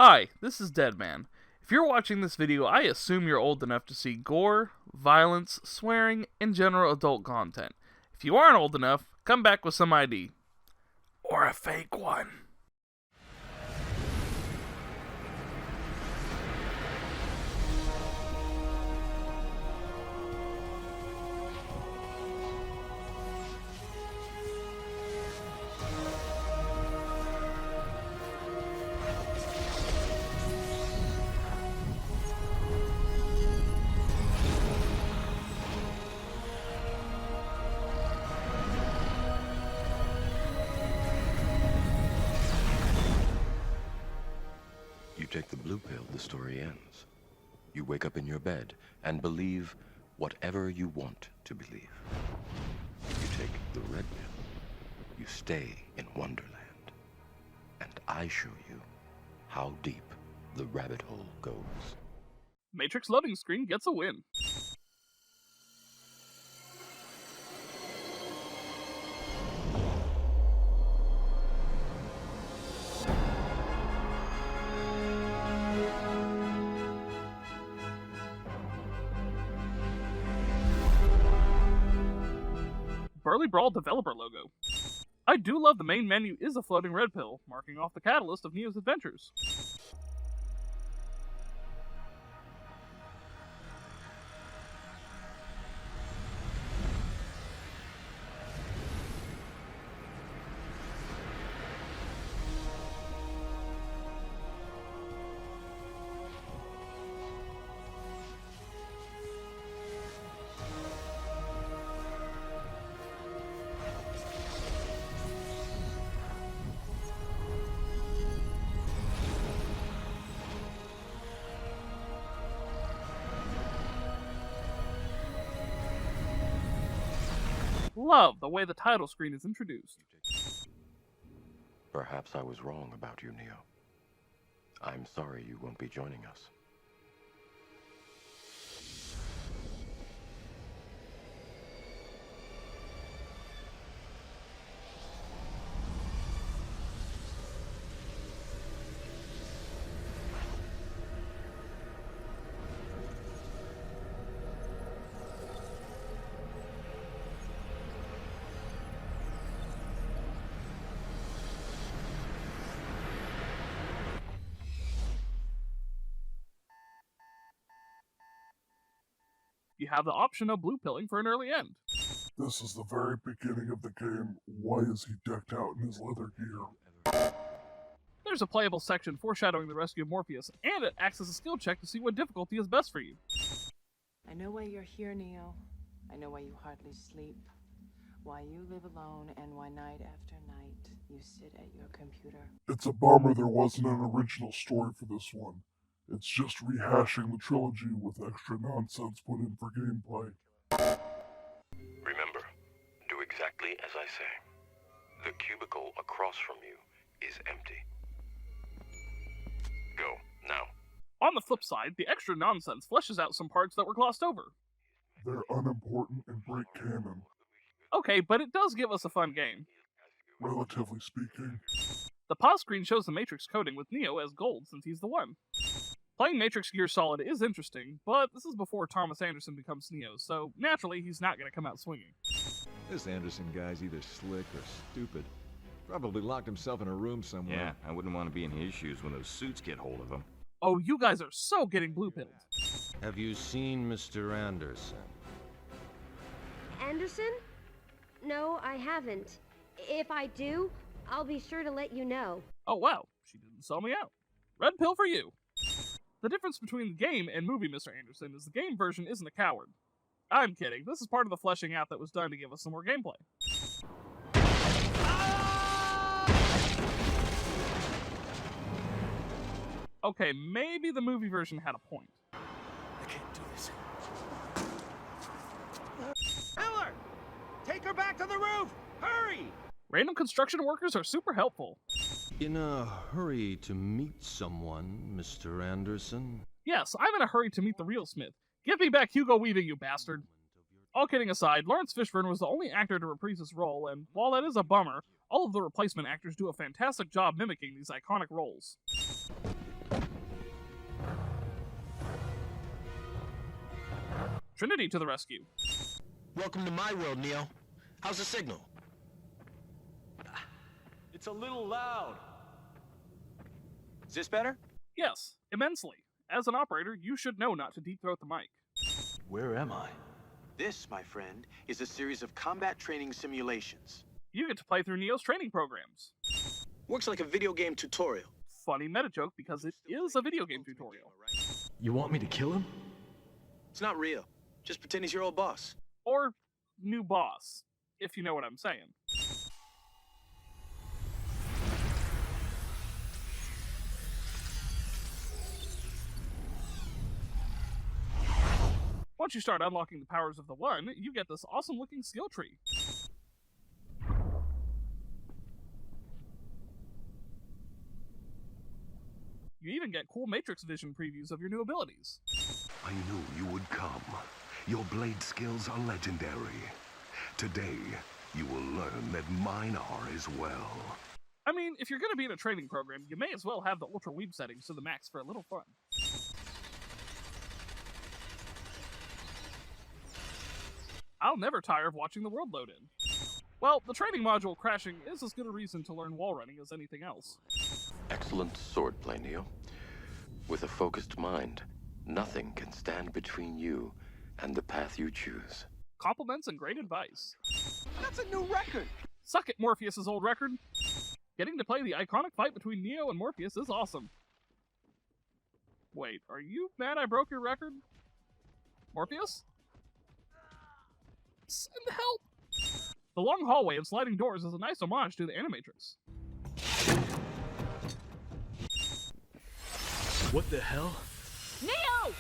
Hi, this is DEDMan. If you're watching this video, I assume you're old enough to see gore, violence, swearing, and general adult content. If you aren't old enough, come back with some ID. Or a fake one. You take the blue pill, the story ends. You wake up in your bed and believe whatever you want to believe. You take the red pill, you stay in Wonderland. And I show you how deep the rabbit hole goes. Matrix loading screen gets a win. Burly Brawl developer logo. I do love the main menu is a floating red pill, marking off the catalyst of Neo's adventures. Love the way the title screen is introduced. Perhaps I was wrong about you, Neo. I'm sorry you won't be joining us. You have the option of blue pilling for an early end. This is the very beginning of the game. Why is he decked out in his leather gear? There's a playable section foreshadowing the rescue of Morpheus, and it acts as a skill check to see what difficulty is best for you. I know why you're here, Neo. I know why you hardly sleep, why you live alone, and why night after night you sit at your computer. It's a bummer there wasn't an original story for this one. It's just rehashing the trilogy with extra nonsense put in for gameplay. Remember, do exactly as I say. The cubicle across from you is empty. Go, now. On the flip side, the extra nonsense fleshes out some parts that were glossed over. They're unimportant and break canon, Okay, but it does give us a fun game. relatively speaking. The pause screen shows the Matrix coding with Neo as gold since he's the one. Playing Matrix Gear Solid is interesting, but this is before Thomas Anderson becomes Neo, so naturally he's not going to come out swinging. This Anderson guy's either slick or stupid. Probably locked himself in a room somewhere. Yeah, I wouldn't want to be in his shoes when those suits get hold of him. Oh, you guys are so getting blue-pilled. Have you seen Mr. Anderson? Anderson? No, I haven't. If I do, I'll be sure to let you know. Oh wow, she didn't sell me out. Red pill for you. The difference between the game and movie Mr. Anderson is the game version isn't a coward. I'm kidding, this is part of the fleshing out that was done to give us some more gameplay. Okay, maybe the movie version had a point. I can't do this. Eller! Take her back to the roof! Hurry! Random construction workers are super helpful. In a hurry to meet someone, Mr. Anderson? Yes, I'm in a hurry to meet the real Smith. Give me back Hugo Weaving, you bastard. All kidding aside, Lawrence Fishburne was the only actor to reprise his role, and while that is a bummer, all of the replacement actors do a fantastic job mimicking these iconic roles. Trinity to the rescue. Welcome to my world, Neo. How's the signal? It's a little loud. Is this better? Yes, immensely. As an operator, you should know not to deep-throat the mic. Where am I? This, my friend, is a series of combat training simulations. You get to play through Neo's training programs. Works like a video game tutorial. Funny meta joke because it is a video game tutorial. You want me to kill him? It's not real. Just pretend he's your old boss. Or new boss, if you know what I'm saying. Once you start unlocking the powers of the One, you get this awesome-looking skill tree. You even get cool Matrix vision previews of your new abilities. I knew you would come. Your blade skills are legendary. Today, you will learn that mine are as well. I mean, if you're going to be in a training program, you may as well have the Ultra Weeb settings to the max for a little fun. I'll never tire of watching the world load in. Well, the training module crashing is as good a reason to learn wall running as anything else. Excellent swordplay, Neo. With a focused mind, nothing can stand between you and the path you choose. Compliments and great advice. That's a new record! Suck it, Morpheus' old record. Getting to play the iconic fight between Neo and Morpheus is awesome. Wait, are you mad I broke your record? Morpheus? Send help! The long hallway and sliding doors is a nice homage to the Animatrix. What the hell? Neo!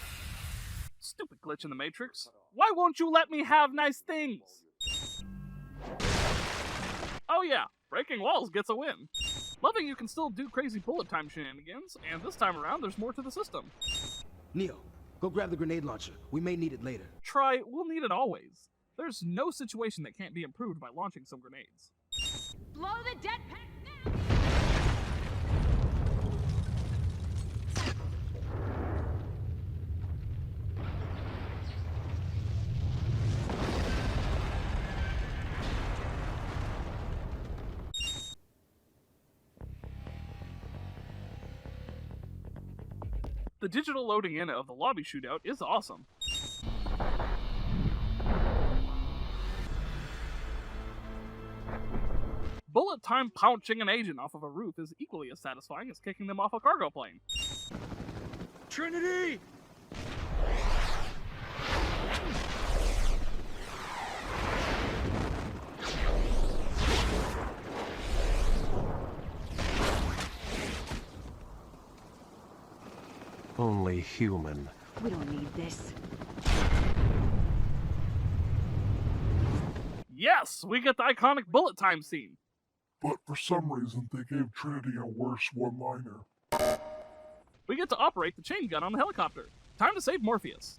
Stupid glitch in the Matrix. Why won't you let me have nice things? Oh yeah, breaking walls gets a win. Loving you can still do crazy bullet time shenanigans, and this time around there's more to the system. Neo, go grab the grenade launcher. We may need it later. Try, we'll need it always. There's no situation that can't be improved by launching some grenades. Blow the DEDMan! The digital loading in of the lobby shootout is awesome. Bullet time pouching an agent off of a roof is equally as satisfying as kicking them off a cargo plane. Trinity! Only human. We don't need this. Yes, we get the iconic bullet time scene. But for some reason, they gave Trinity a worse one-liner. We get to operate the chain gun on the helicopter. Time to save Morpheus.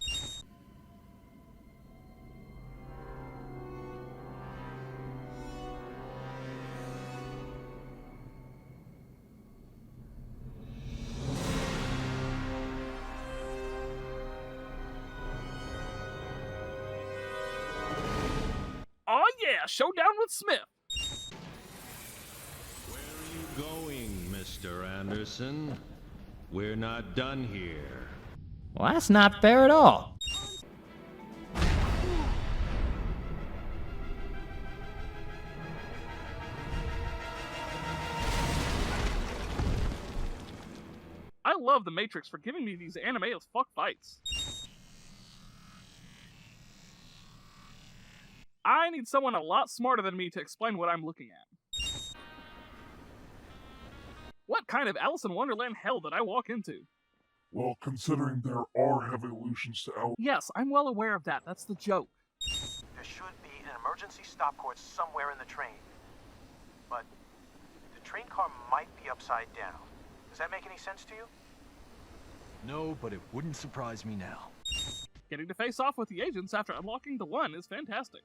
Oh yeah, showdown with Smith. Where are you going, Mr. Anderson? We're not done here. Well, that's not fair at all. I love the Matrix for giving me these anime as fuck fights. I need someone a lot smarter than me to explain what I'm looking at. What kind of Alice in Wonderland hell did I walk into? Well, considering there are evolutions to Alice. Yes, I'm well aware of that. That's the joke. There should be an emergency stop cord somewhere in the train. But the train car might be upside down. Does that make any sense to you? No, but it wouldn't surprise me now. Getting to face off with the agents after unlocking the One is fantastic.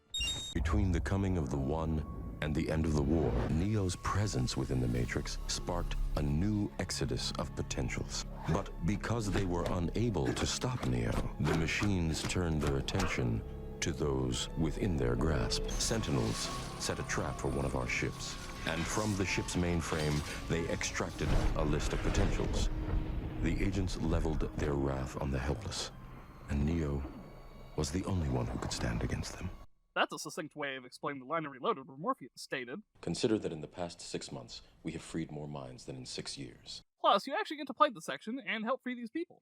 Between the coming of the One and the end of the war, Neo's presence within the Matrix sparked a new exodus of potentials. But because they were unable to stop Neo, the machines turned their attention to those within their grasp. Sentinels set a trap for one of our ships, and from the ship's mainframe, they extracted a list of potentials. The agents leveled their wrath on the helpless, and Neo was the only one who could stand against them. That's a succinct way of explaining the line of Reloaded where Morpheus stated, Consider that in the past 6 months, we have freed more minds than in 6 years. plus, you actually get to play the section and help free these people.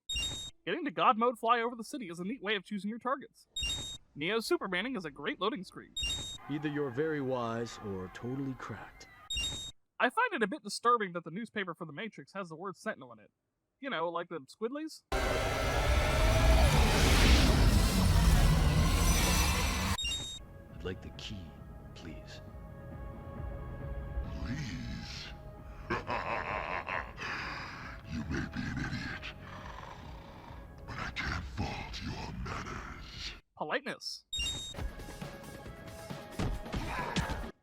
Getting to God mode fly over the city is a neat way of choosing your targets. Neo's Supermaning is a great loading screen. Either you're very wise or totally cracked. I find it a bit disturbing that the newspaper for the Matrix has the word Sentinel in it. You know, like the squiddlies? I'd like the key, please. Please? You may be an idiot, but I can't fault your manners. Politeness.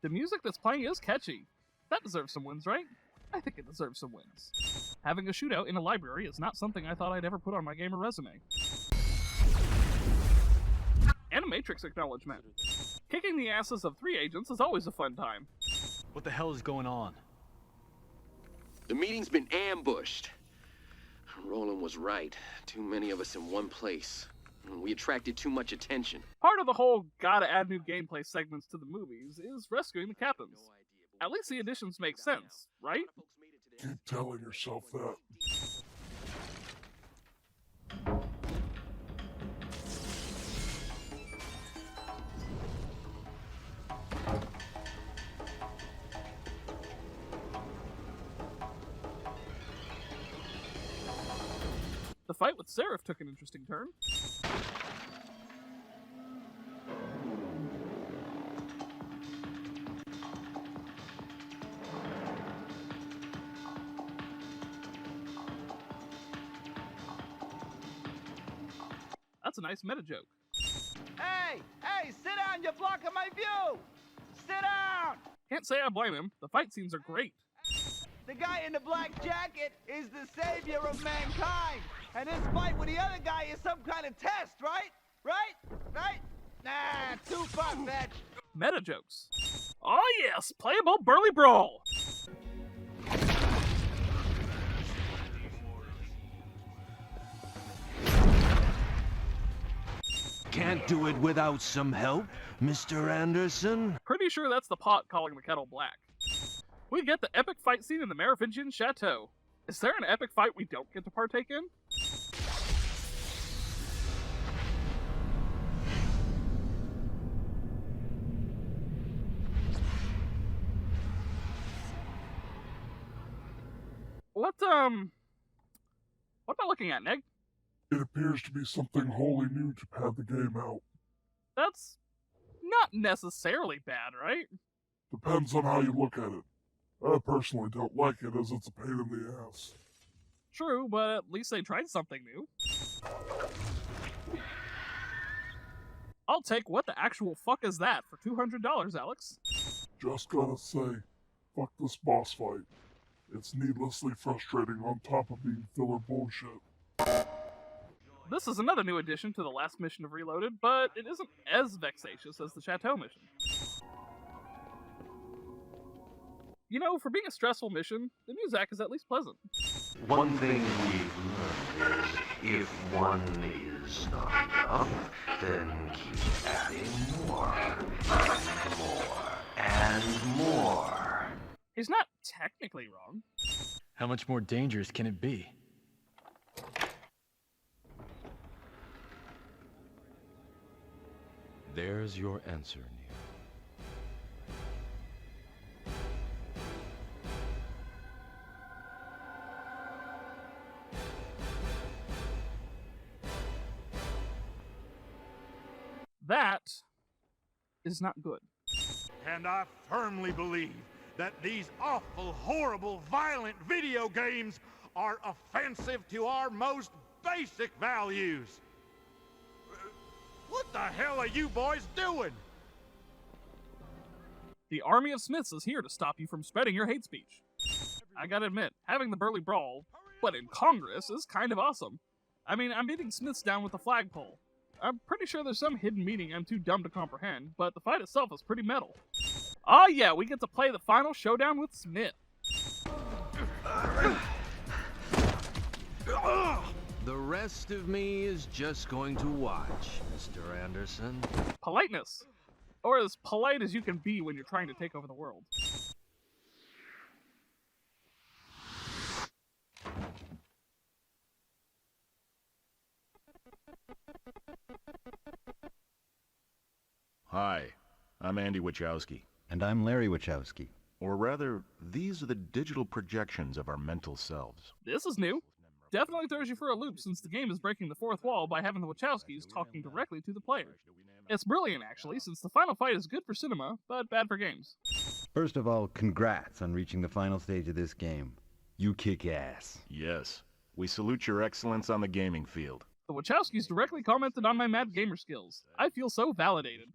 The music that's playing is catchy. That deserves some wins, right? I think it deserves some wins. Having a shootout in a library is not something I thought I'd ever put on my gamer resume. Animatrix acknowledgement. Kicking the asses of 3 agents is always a fun time. What the hell is going on? The meeting's been ambushed. Roland was right. Too many of us in one place. We attracted too much attention. Part of the whole gotta add new gameplay segments to the movies is rescuing the captains. At least the additions make sense, right? Keep telling yourself that. The fight with Seraph took an interesting turn. That's a nice meta joke. Hey! Hey! Sit down! You're blocking my view! Sit down! Can't say I blame him. The fight scenes are great. The guy in the black jacket is the savior of mankind! And this fight with the other guy is some kind of test, right? Right? Nah, too far-fetched. Meta jokes. Oh yes! Playable Burly Brawl! Can't do it without some help, Mr. Anderson? Pretty sure that's the pot calling the kettle black. We get the epic fight scene in the Merovingian Chateau. Is there an epic fight we don't get to partake in? What am I looking at, Neg? It appears to be something wholly new to pad the game out. That's not necessarily bad, right? Depends on how you look at it. I personally don't like it as it's a pain in the ass. True, but at least they tried something new. I'll take what the actual fuck is that for $200, Alex. Just gotta say, fuck this boss fight. It's needlessly frustrating on top of being filler bullshit. This is another new addition to the last mission of Reloaded, but it isn't as vexatious as the Chateau mission. You know, for being a stressful mission, the music is at least pleasant. One thing we've learned is, if one is not enough, then keep adding more, and more, and more. He's not technically wrong. How much more dangerous can it be? There's your answer, Neo. That is not good. And I firmly believe that these awful, horrible, violent video games are offensive to our most basic values. What the hell are you boys doing? The army of Smiths is here to stop you from spreading your hate speech. I gotta admit, having the Burly Brawl, but in Congress, is kind of awesome. I mean, I'm beating Smiths down with a flagpole. I'm pretty sure there's some hidden meaning I'm too dumb to comprehend, but the fight itself is pretty metal. Oh yeah, we get to play the final showdown with Smith. The rest of me is just going to watch, Mr. Anderson. Politeness. Or as polite as you can be when you're trying to take over the world. Hi, I'm Andy Wachowski. And I'm Larry Wachowski. Or rather, these are the digital projections of our mental selves. This is new. Definitely throws you for a loop since the game is breaking the fourth wall by having the Wachowskis talking directly to the player. It's brilliant, actually, since the final fight is good for cinema, but bad for games. First of all, congrats on reaching the final stage of this game. You kick ass. Yes, we salute your excellence on the gaming field. The Wachowskis directly commented on my mad gamer skills. I feel so validated.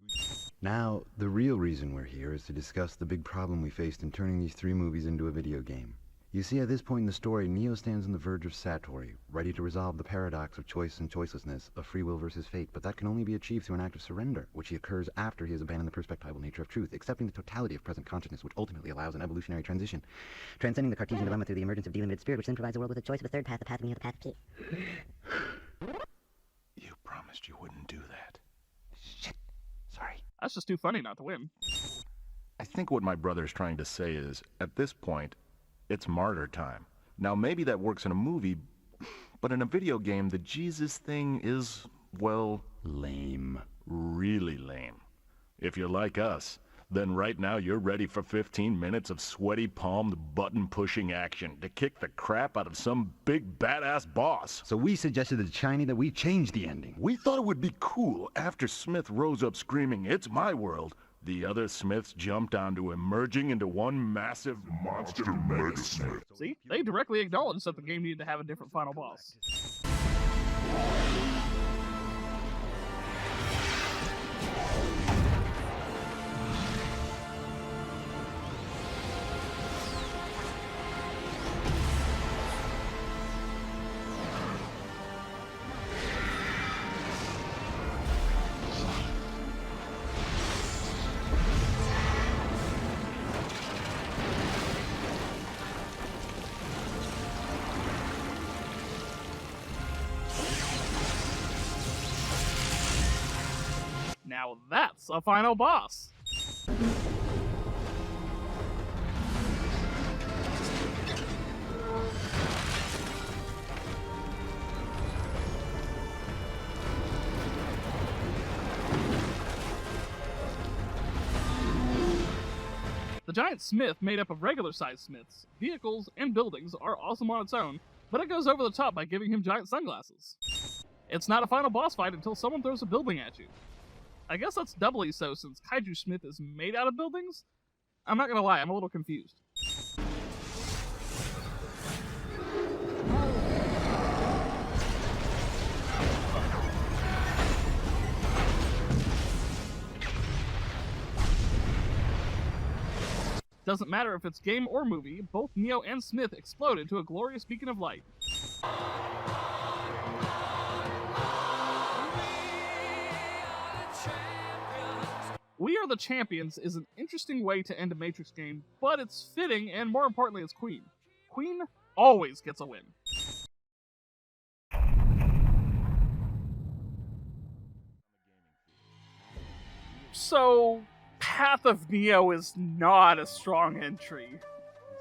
Now, the real reason we're here is to discuss the big problem we faced in turning these 3 movies into a video game. You see, at this point in the story, Neo stands on the verge of Satori, ready to resolve the paradox of choice and choicelessness, of free will versus fate, but that can only be achieved through an act of surrender, which occurs after he has abandoned the perspectival nature of truth, accepting the totality of present consciousness, which ultimately allows an evolutionary transition. Transcending the Cartesian dilemma through the emergence of delimited spirit, which then provides the world with a choice of a third path, the path of Neo, the path of Key. You promised you wouldn't do that. Shit. Sorry. That's just too funny not to win. I think what my brother's trying to say is, at this point, it's martyr time. Now, maybe that works in a movie, but in a video game, the Jesus thing is, well... lame. Really lame. If you're like us, then right now you're ready for 15 minutes of sweaty-palmed, button-pushing action to kick the crap out of some big badass boss. So we suggested to Shiny that we change the ending. We thought it would be cool after Smith rose up screaming, "It's my world." The other Smiths jumped onto him, merging into one massive monster Mega Smith. See? They directly acknowledged that the game needed to have a different final boss. Now that's a final boss! The giant smith made up of regular-sized smiths, vehicles, and buildings are awesome on its own, but it goes over the top by giving him giant sunglasses. It's not a final boss fight until someone throws a building at you. I guess that's doubly so since Kaiju Smith is made out of buildings? I'm not gonna lie, I'm a little confused. Doesn't matter if it's game or movie, both Neo and Smith exploded to a glorious beacon of light. We Are the Champions is an interesting way to end a Matrix game, but it's fitting, and more importantly, it's Queen. Queen always gets a win. So, Path of Neo is not a strong entry.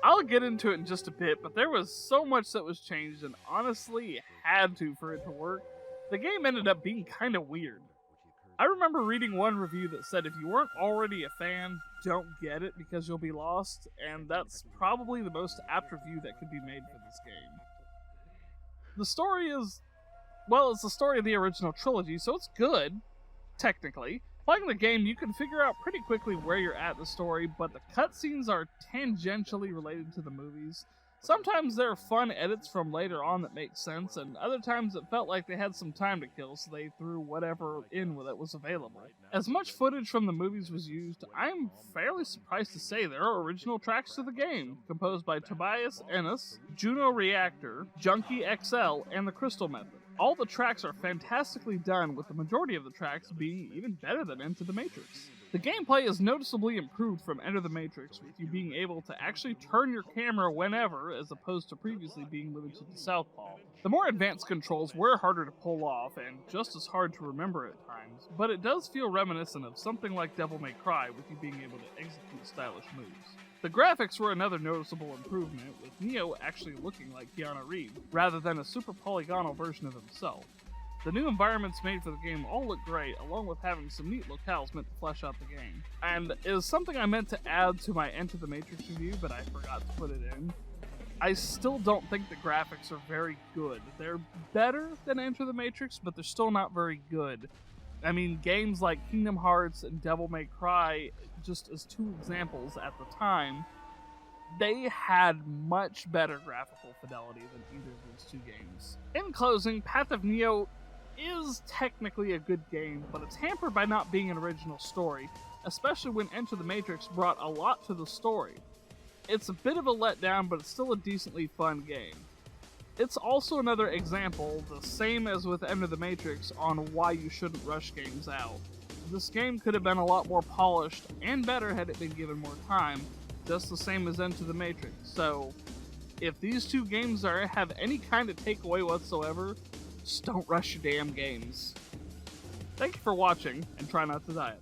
I'll get into it in just a bit, but there was so much that was changed, and honestly, it had to for it to work. The game ended up being kinda weird. I remember reading one review that said if you weren't already a fan, don't get it because you'll be lost, and that's probably the most apt review that could be made for this game. The story is, well, it's the story of the original trilogy, so it's good, technically. Playing the game, you can figure out pretty quickly where you're at in the story, but the cutscenes are tangentially related to the movies, Sometimes there are fun edits from later on that make sense, and other times it felt like they had some time to kill, so they threw whatever in that was available. As much footage from the movies was used, I'm fairly surprised to say there are original tracks to the game, composed by Tobias Ennis, Juno Reactor, Junkie XL, and the Crystal Method. All the tracks are fantastically done, with the majority of the tracks being even better than Into the Matrix. The gameplay is noticeably improved from Enter the Matrix, with you being able to actually turn your camera whenever, as opposed to previously being limited to Southpaw. The more advanced controls were harder to pull off, and just as hard to remember at times, but it does feel reminiscent of something like Devil May Cry, with you being able to execute stylish moves. The graphics were another noticeable improvement, with Neo actually looking like Keanu Reeves, rather than a super polygonal version of himself. The new environments made for the game all look great, along with having some neat locales meant to flesh out the game. And is something I meant to add to my Enter the Matrix review, but I forgot to put it in. I still don't think the graphics are very good. They're better than Enter the Matrix, but they're still not very good. I mean, games like Kingdom Hearts and Devil May Cry, just as two examples at the time, they had much better graphical fidelity than either of these two games. In closing, Path of Neo is technically a good game, but it's hampered by not being an original story, especially when Enter the Matrix brought a lot to the story. It's a bit of a letdown, but it's still a decently fun game. It's also another example, the same as with Enter the Matrix, on why you shouldn't rush games out. This game could have been a lot more polished and better had it been given more time, just the same as Enter the Matrix. So, if these two games have any kind of takeaway whatsoever, just don't rush your damn games. Thank you for watching, and try not to die.